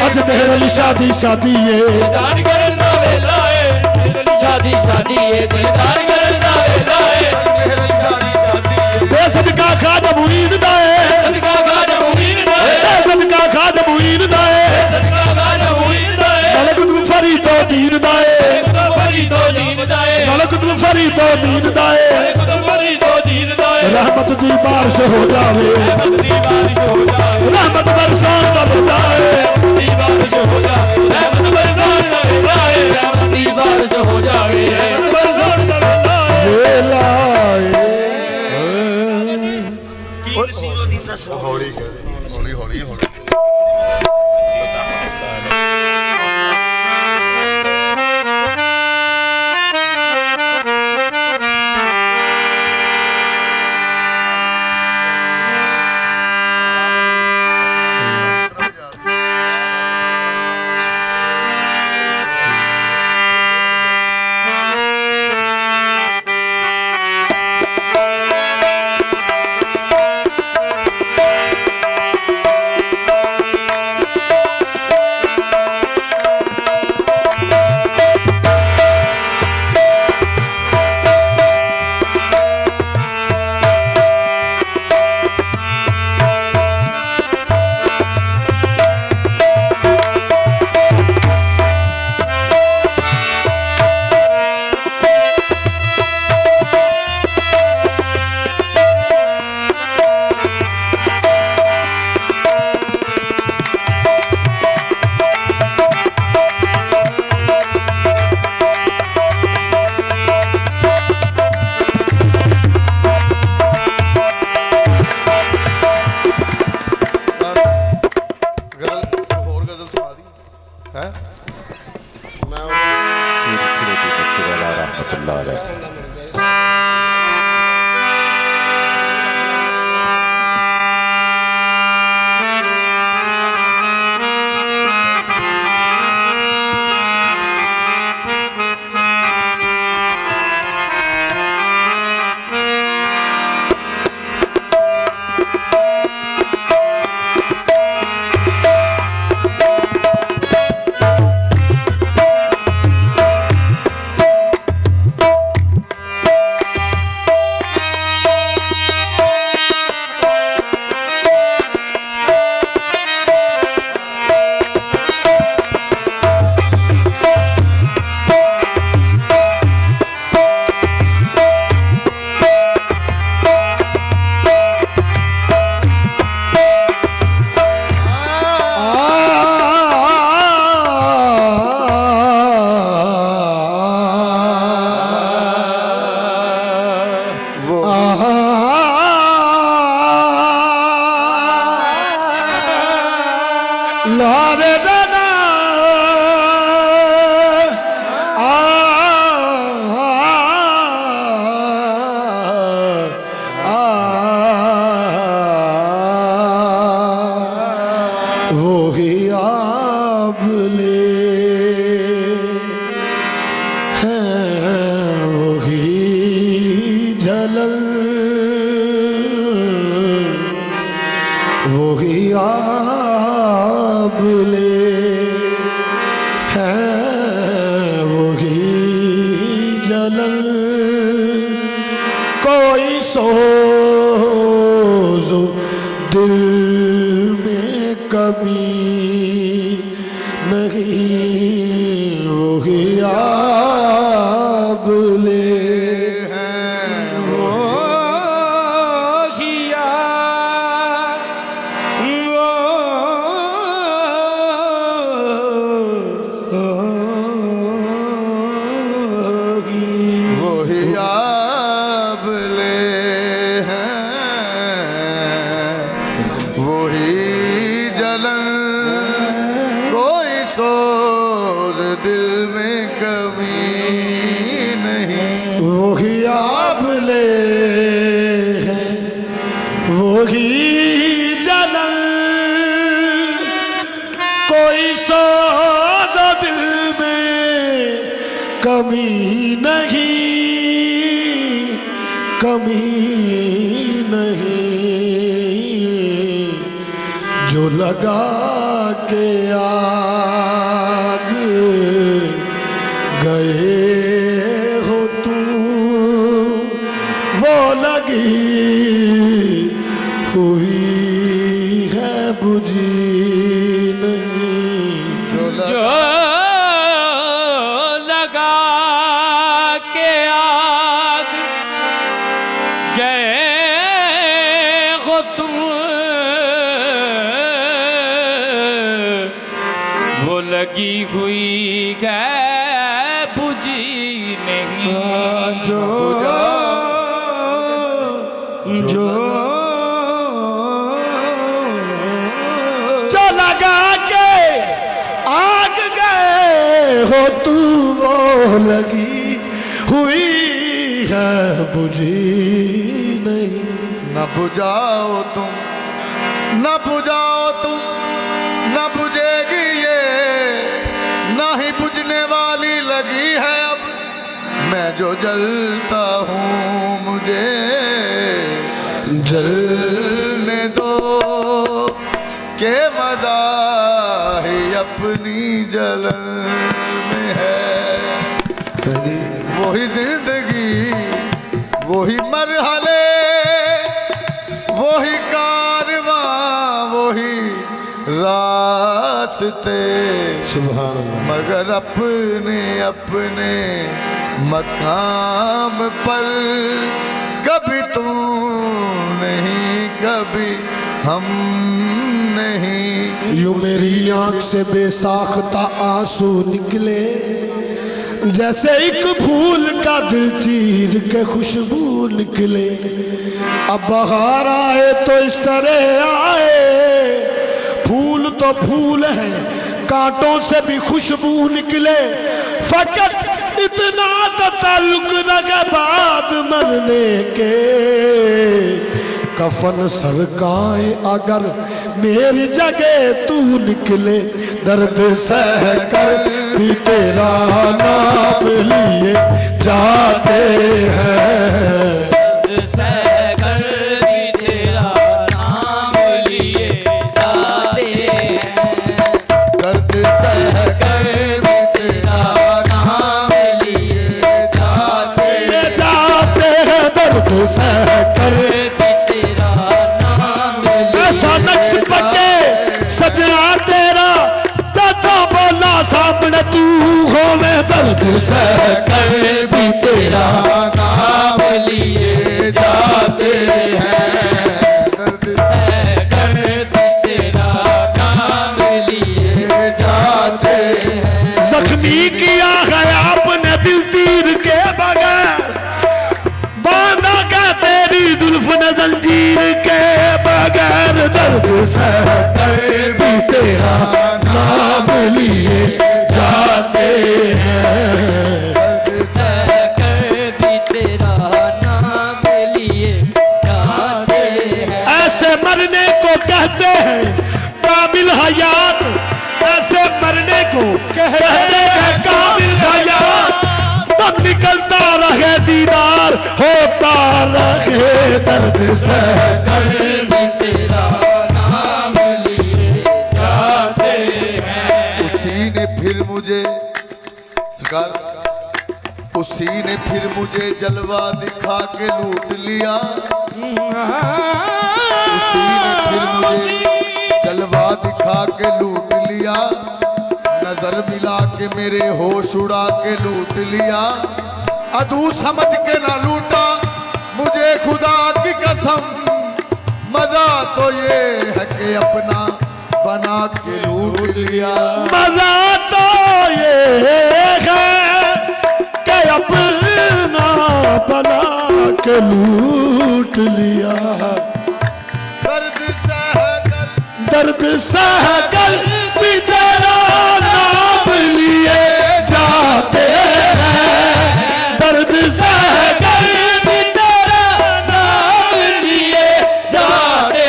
अज मेरे लिए शादी शादी है दीदार करन दा वेला है मेरे लिए शादी शादी है दीदार करन दा वेला है मेरे लिए शादी शादी है सदका खाजा मुईन दा है सदका खाजा मुईन दा है सदका खाजा मुईन दा है सदका खाजा मुईन दा है मलक तुम फरीदो दीन दा है फरीदो दीन दा है मलक तुम फरीदो दीन दा है फरीदो दीन दा है रहमत दी बारिश हो जावे रहमत दी बारिश हो जाए रहमत बरसान दा वेला है दी बारिश हो जाए रहमत बरसान दा वेला है रहमत दी बारिश हो जाए रहमत बरसान दा वेला है वेला हौली हौली हौली हौली लारे दाना वो ही आप ले हैं वो ही जलल वो ही आप ले हैं वो ही जलल कोई सोज दिल में कमी नहीं वो ही आप ले वही आप ले हैं वही जलन कोई सोच दिल में कमी नहीं जो लगा के आग गए हो तुम, वो लगी हुई है बुझी नहीं। जो लगा के आग गए हो तुम, वो लगी हुई है बुझी नहीं। जो लगा के आग गए हो तू, वो लगी हुई है बुझी नहीं। न बुझाओ तुम, न बुझाओ तुम, न बुझेगी ये, ना ही बुझने वाली लगी है अब। मैं जो जलता हूँ मुझे जलने दो, के मजा ही अपनी जलन में है। वही जिंदगी, वही मरहले, वही कारवां, वही रास्ते, सुभान अल्लाह। मगर अपने अपने मकाम पर कभी तू नहीं, कभी हम नहीं। यूं मेरी आंख से बेसाख्ता आंसू निकले, जैसे एक फूल का दिल चीर के खुशबू निकले। अब बहार आए तो इस तरह आए, फूल तो फूल है, कांटों से भी खुशबू निकले। फकत इतना ताल्लुक लगे बाद मरने के, कफन सरकाए अगर मेरी जगह तू निकले। दर्द सह कर भी तेरा नाम लिए जाते हैं, सहकर भी तेरा नाम लिए जाते हैं। दर्द सहकर भी तेरा नाम लिए जाते ये जाते हैं। दर्द सह कर तेरा नाम ऐसा नक्श पके सजना तेरा, दादा बोला सामने तू होवे। दर्द सह कर भी तेरा नाम लिए जाते हैं। दर्द सहकर भी तेरा नाम लिए जाते हैं। जख्मी किया है आपने दिल तीर के बगैर, बांधा का तेरी जुल्फ ने जंजीर के बगैर। दर्द सह कर भी तेरा नाम लिए जाते हैं। सहकर भी तेरा नाम लिए जाते हैं। ऐसे मरने को कहते हैं काबिल हयात, ऐसे मरने को कहते हैं काबिल हयात। तब निकलता रहे दीदार, होता रहे दर्द सह कर भी तेरा नाम लिए जाते हैं। उसी ने फिर मुझे सरकार, उसी ने फिर मुझे जलवा दिखा के लूट लिया। उसी ने फिर मुझे जलवा दिखा के लूट लिया। नजर मिला के मेरे होश उड़ा के लूट लिया। अदू समझ के ना लूटा मुझे खुदा की कसम, मजा तो ये है कि अपना बना के लूट लिया। मजा तो ये है कि अपना बना के लूट लिया। दर्द सह कर भी तेरा नाम लिए जाते हैं। दर्द सह कर भी तेरा नाम लिए जाते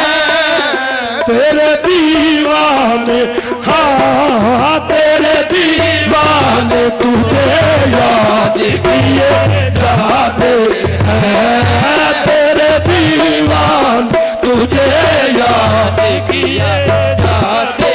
हैं। तेरे दीवाने, हाँ तेरे दीवाने तुझे याद किए जाते हैं। तेरे दीवान तुझे याद किए जाते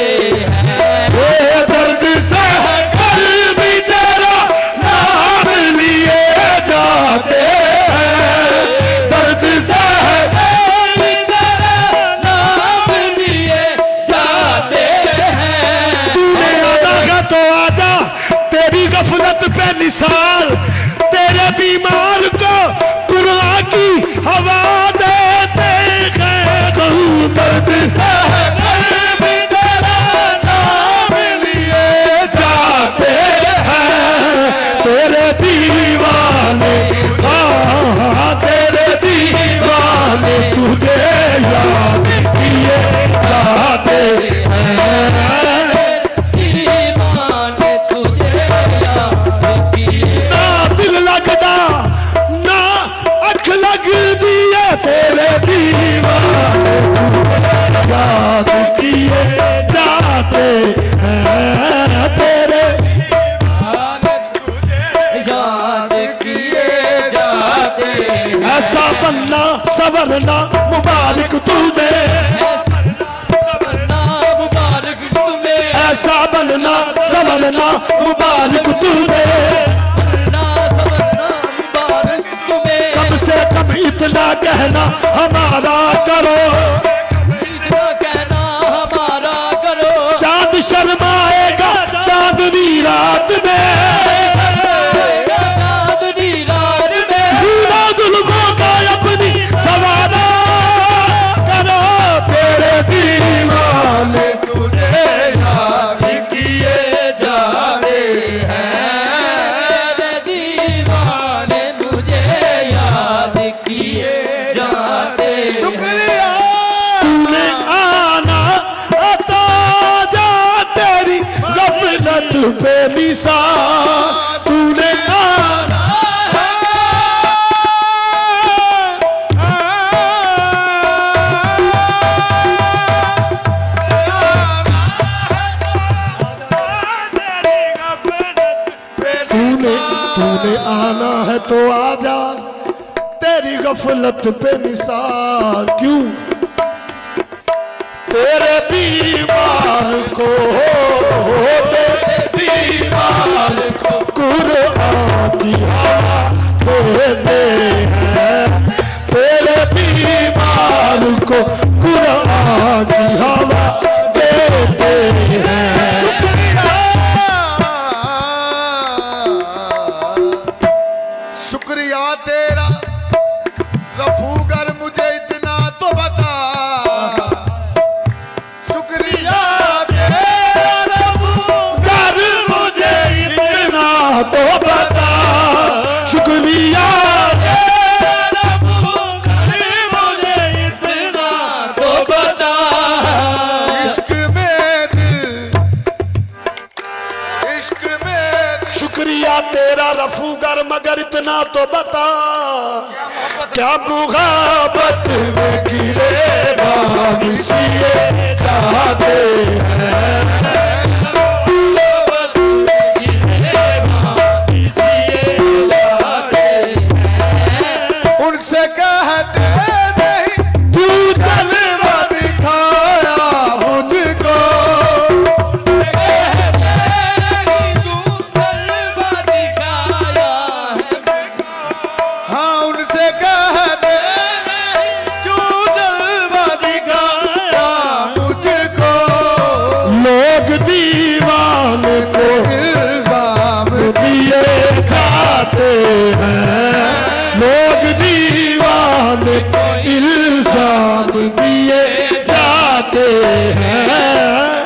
सवरना मुबारक तुम्हें, सवरना मुबारक तुम्हें, ऐसा बनना सवरना मुबारक तुम्हें, सवरना मुबारक तुम्हें। कम से कम इतना कहना हमारा करो, इतना कहना हमारा करो। चांद शर्माएगा चांदनी रात में, चांदनी रात में पूरा जुल्फों का अपनी सवारा करो, तेरे दीवाने तुझे याद किए जा रहे हैं, तेरे दीवाने मुझे याद किए जाते। शुक्रिया तूने आना अता जा तेरी गफलत पे निशान, तूने आना तूने आना है तो आजा तेरी गफलत पे निसार, क्यों तेरे बीमार को तेरे बीमार को कुरान की हवा देते हैं, तेरे बीमार को कुरान की हवा देते हैं। शुक्रिया तेरा रफूगर मुझे इतना तो बता, शुक्रिया तेरा रफूगर मुझे इतना तो बता, शुक्रिया मुझे इतना तो बता। इश्क में दिल, इश्क में शुक्रिया तेरा रफूगर मगर इतना तो बता, क्या मुहाबत में गिरे बाग सिए चाहते हैं, उनसे कहते नहीं तू जलवा दिखाया मुझको, हाँ उनसे कहते क्यों जलवा दिखाया मुझको, लोग दीवान को इल्जाम दिए जाते हैं, लोग दीवान को इल्जाम दिए जाते हैं,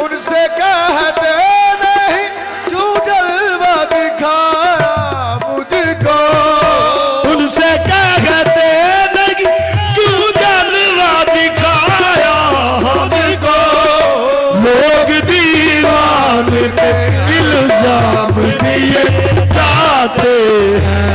उनसे कहते नहीं क्यों जलवा दिखाया मुझको, उनसे कहते नहीं क्यों जलवा दिखाया हमको, लोग दीवान पे इल्जाम दिए जाते हैं।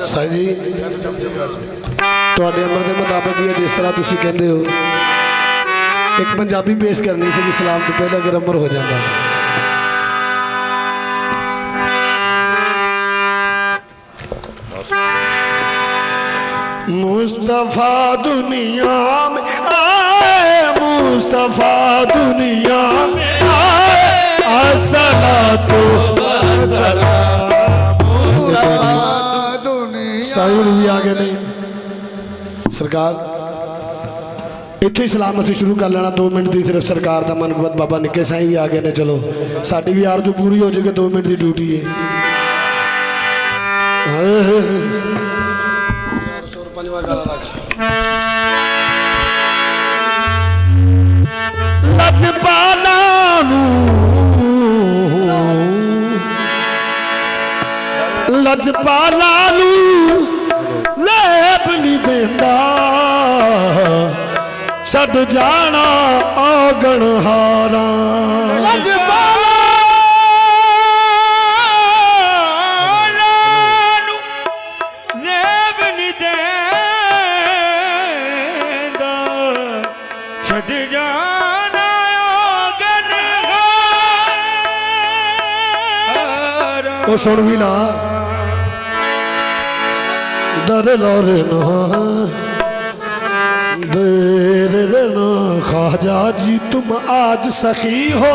ਸਾਜੀ ਤੁਹਾਡੇ ਅਮਰ ਦੇ ਮੁਤਾਬਕ ਹੀ ਹੈ, ਜਿਸ ਤਰ੍ਹਾਂ ਤੁਸੀਂ ਕਹਿੰਦੇ ਹੋ। ਇੱਕ ਪੰਜਾਬੀ ਪੇਸ਼ ਕਰਨੀ ਸੀ ਸਲਾਮ ਤੋਂ ਪਹਿਲਾਂ ਅਗਰ ਅਮਰ ਹੋ ਜਾਂਦਾ ਤਾਂ। मुस्तफा दुनिया में आए, मुस्तफा दुनिया में आए, अस्सलातु साहिर भी आगे नहीं सरकार इतने ही सलाम असीं शुरू कर लेना 2 मिनट की सिर्फ सरकार का मनपत बाबा निक्के साईं भी आ गए ने। चलो साड़ी भी आरजू पूरी हो जाएगी, 2 मिनट की ड्यूटी है। लजपाला लजपाला लैब नहीं देंदा, छड़ जाना आगण हारा। लजपाला लैब नहीं ਛੱਡ ਜਾਣਾ ਉਹ ਸੁਣ ਵੀ ਲਾ ਦਰ ਲੋਰ ਨਾ दे ना ख्वाजा जी तुम आज सखी हो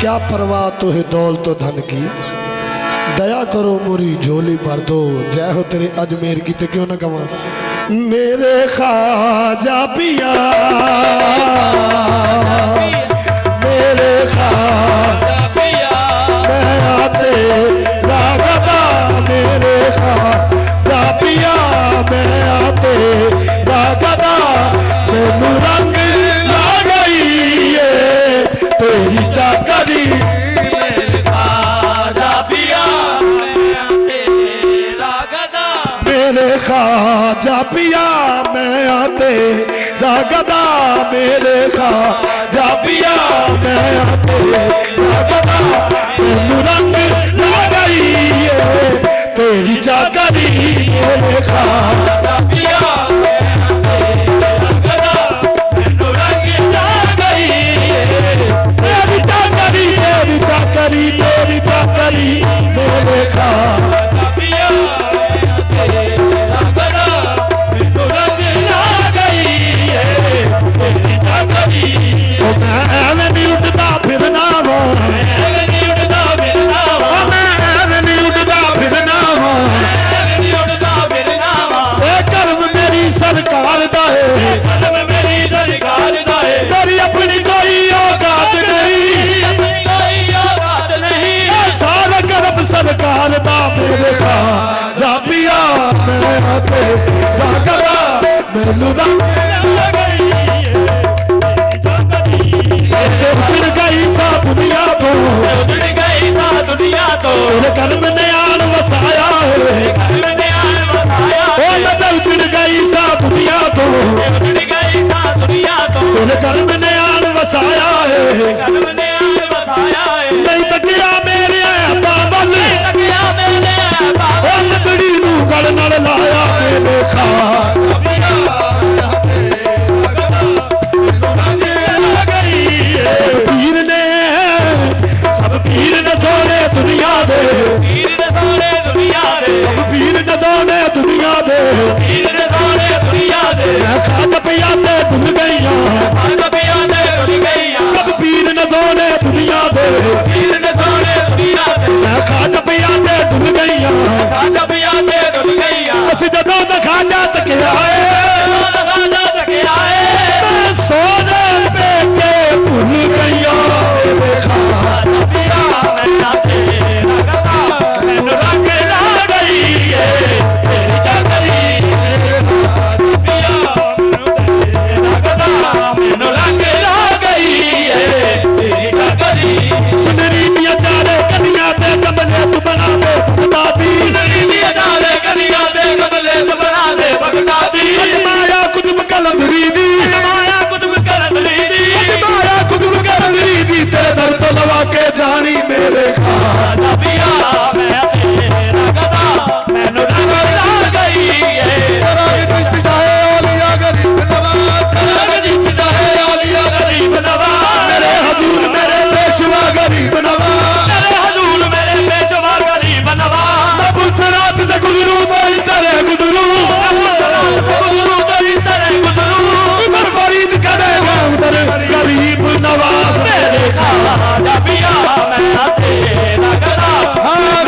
क्या परवाह तो है दौलत तो धन की दया करो मोरी झोली भर दो जय हो तेरे अजमेर की तो क्यों ना कमा मेरे ख्वाजा पिया मेरे ख्वाजा पिया मैं आते रागदा मेरे ख्वाजा पिया मैं आते रागदा मैनू रंग ला गई है तेरी चाकरी मेरे ख्वाजा पिया मैं आते रागदा मेरे ख्वाजा पिया मैं आते रागदा मेरे ख्वाजा पिया मैं आते रागदा मैनू रंग ला गई है तेरी चाकरी मेरे ख्वाजा पिया तेरी चाकरी मेरे ख्वाजा पिया तेरा गदा मैनू रंग ला गई है तेरी चाकरी ओ मैं ऐवें नहीं उठदा फिरना वा मैं नहीं उड़दा फिरना वा मैं ऐवें नहीं उठदा फिरना वा मैं नहीं उड़दा फिरना वा ए कर्म मेरी सरकार दा है कलम मेरी सरकार दा है मेरी अपनी कोई औकात नहीं अपनी कोई औकात नहीं सारा कर्म सरकार दा मेरे ख्वाजा पिया मैं आते रागदा मैनू रंग ला गई है तेरी चाकरी उजड़ गई सा दुनिया तो उजड़ गई सा दुनिया तो तेरे कर्म ने आन वसाया है कर्म ने आन वसाया ओ मैं तो उजड़ गई सा दुनिया तो उजड़ गई सा दुनिया तो तेरे कर्म ने आन वसाया है कर्म ने आन वसाया है नहीं तकिया मेरे बाबल तकिया मैंने बाबा ओ नदड़ी नू गल नाल लाया मेरे ख्वाजा सब पीर ने सोने दुनिया दे पीर ने सोने दुनिया दे सब पीर ने सोने दुनिया दे पीर ने सोने दुनिया दे मैं ख्वाजा पिया ते भुल गईया खाजा पिया दे रुल गईया सब पीर ने सोने दुनिया दे पीर ने सोने दुनिया दे मैं ख्वाजा पिया ते भुल गईया खाजा पिया दे रुल गईया ਅਸੀਂ ਜਦੋਂ ਦਾ ਖਾਜਾ ਤੱਕ ਆਏ खाजा तक आए ਮੈਂ ਸੋਨੇ ਪੇਕੇ ਭੁੱਲ ਗਈਆਂ ਮੇਰੇ ख्वाजा पिया मैं आते रगदा मैनू रंग ला गई है तेरी चाकरी पिया मैनू रगदा मैनू रंग ला गई है तेरी चाकरी चुनरी दिया चारे कन्या ते कमले तू बना दे भगता दी नीलिया चाले कनिया दे कमले से बना दे भगता दी अजमाया कुतुब कलंदरी दी माया कुतुब करंदली दी अजमाया कुतुब कलंदरी दी तेरे दर तो लवा के जानी मेरे ख्वाजा खाजा पिया मैं तेरा गदा मैनू रंग ला गई है तेरा किस्त चाहे औलिया गरीब नवाज रंग जिस चाहे औलिया गरीब नवाज तेरे हजूर मेरे पेशवा गरीब नवाज तेरे हजूर मेरे पेशवा गरीब नवाज मैं पुलसरात से गुजरूं तो इस तरह गुजरूं गुजरू तो इस तरह गुजरू उधर फरीद करेगा उधर गरीब नवाज मेरे खाजा पिया मैं तेरा गदा हाँ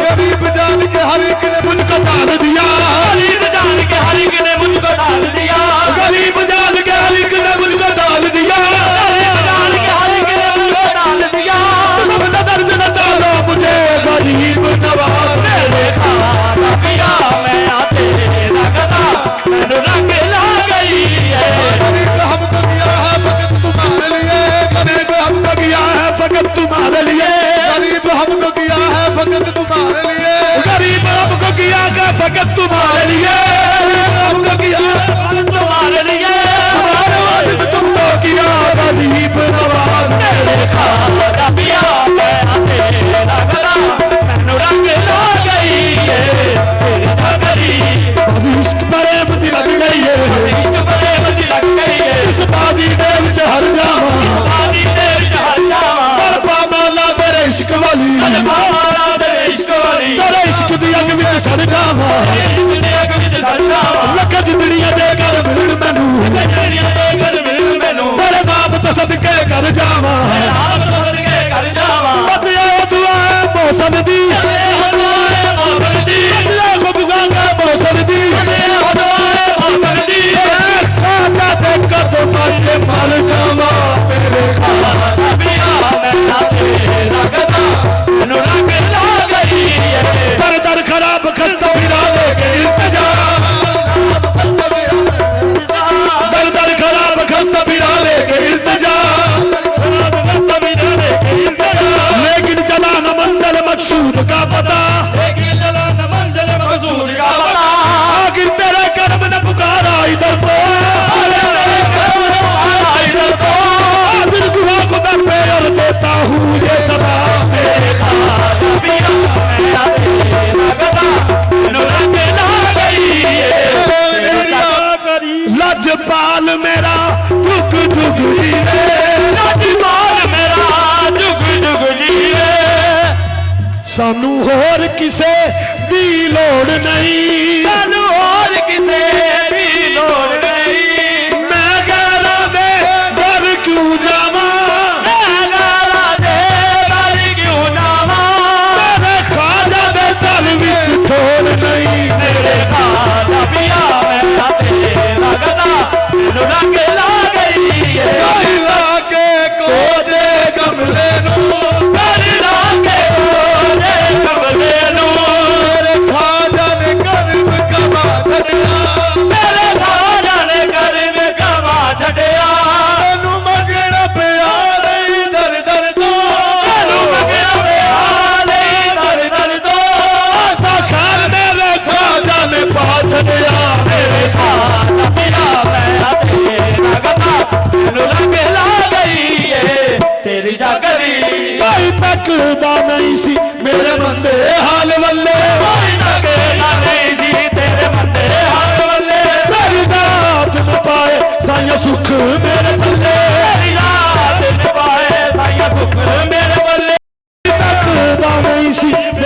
ਅੱਜ ਮਰ ਜਾਵਾਂ ਮੇਰੇ ਖਾਜਾ ਪਿਆ ਮੈਂ ਤੇ ਰਗਦਾ ਮੈਨੂੰ ਰਗ ਲਾ ਗਈ ਏ दर दर खराब खस्ता फिरा लेके इल्तिजा दर दर खराब खस्ता फिरा लेके इल्तिजा लेकिन चला न मंजिल मकसूद का पता आखिर तेरे कर्म ने पुकारा इधर तो दिल गुहा को दर पे और देता हूँ ये सदा मेरे खाजा पिया मैं ते रगदा ਮੈਨੂੰ ਰਗ ਲਾ ਗਈ ਏ लजपाल मेरा झुक झुक जीवे ਲਜਪਾਲ ਮੇਰਾ ਜੁਗ ਜੁਗ ਜੀਵੇ सानू होर किसे दी लोड़ नहीं ਸਾਨੂੰ ਹੋਰ ਕਿਸੇ ਦੀ ਲੋੜ ਨਹੀਂ मैं गैरा दे घर क्यों जावा ਮੈਂ ਗਾਲਾਂ ਦੇ ਨਾਲ ਕਿਉਂ ਜਾਵਾਂ मेरे ख्वाजा दे दल विच थोड़ नहीं ਮੇਰੇ ਖਾਜਾ ਪਿਆ ਮੈਂ ਤੇ ਰਗਦਾ ਮੈਨੂੰ ਰਗ ਲਾ ਗਈ ਏ ला के कोजे गमले ਕਰ ਲਾ ਕੇ ਉਹਦੇ ਕਮਲੇ ਨੂੰ मेरे ख्वाजा ने गर्भ कमा छड़िया ਮੇਰੇ ਖਾਜਾ ਨੇ ਕਰਮ ਕਮਾ ਛੱਡਿਆ मैनू मंगना पिया नहीं दर दर तो ਮੈਨੂੰ ਮੰਗਣਾ ਪਿਆ ਨਹੀਂ ਦਰ ਦਰ ਤੋਂ आसा खान मेरे ख्वाजा ने पा छड़िया ਮੇਰੇ ਖਾਜਾ ਪਿਆ ਮੈਂ ਤੇ ਰਗਦਾ ਮੈਨੂੰ ਰਗ ਲਾ ਗਈ ਏ ਤੇਰੀ ਜਾਗਰੀ कोई तकदा नहीं सी मेरे बंदे हाल वल्ले ਕੋਈ ਤੱਕਦਾ ਨਹੀਂ ਸੀ ਤੇਰੇ ਮੰਦੇ ਹਰ ਵੱਲੇ तेरी जात न पाए साया सुख में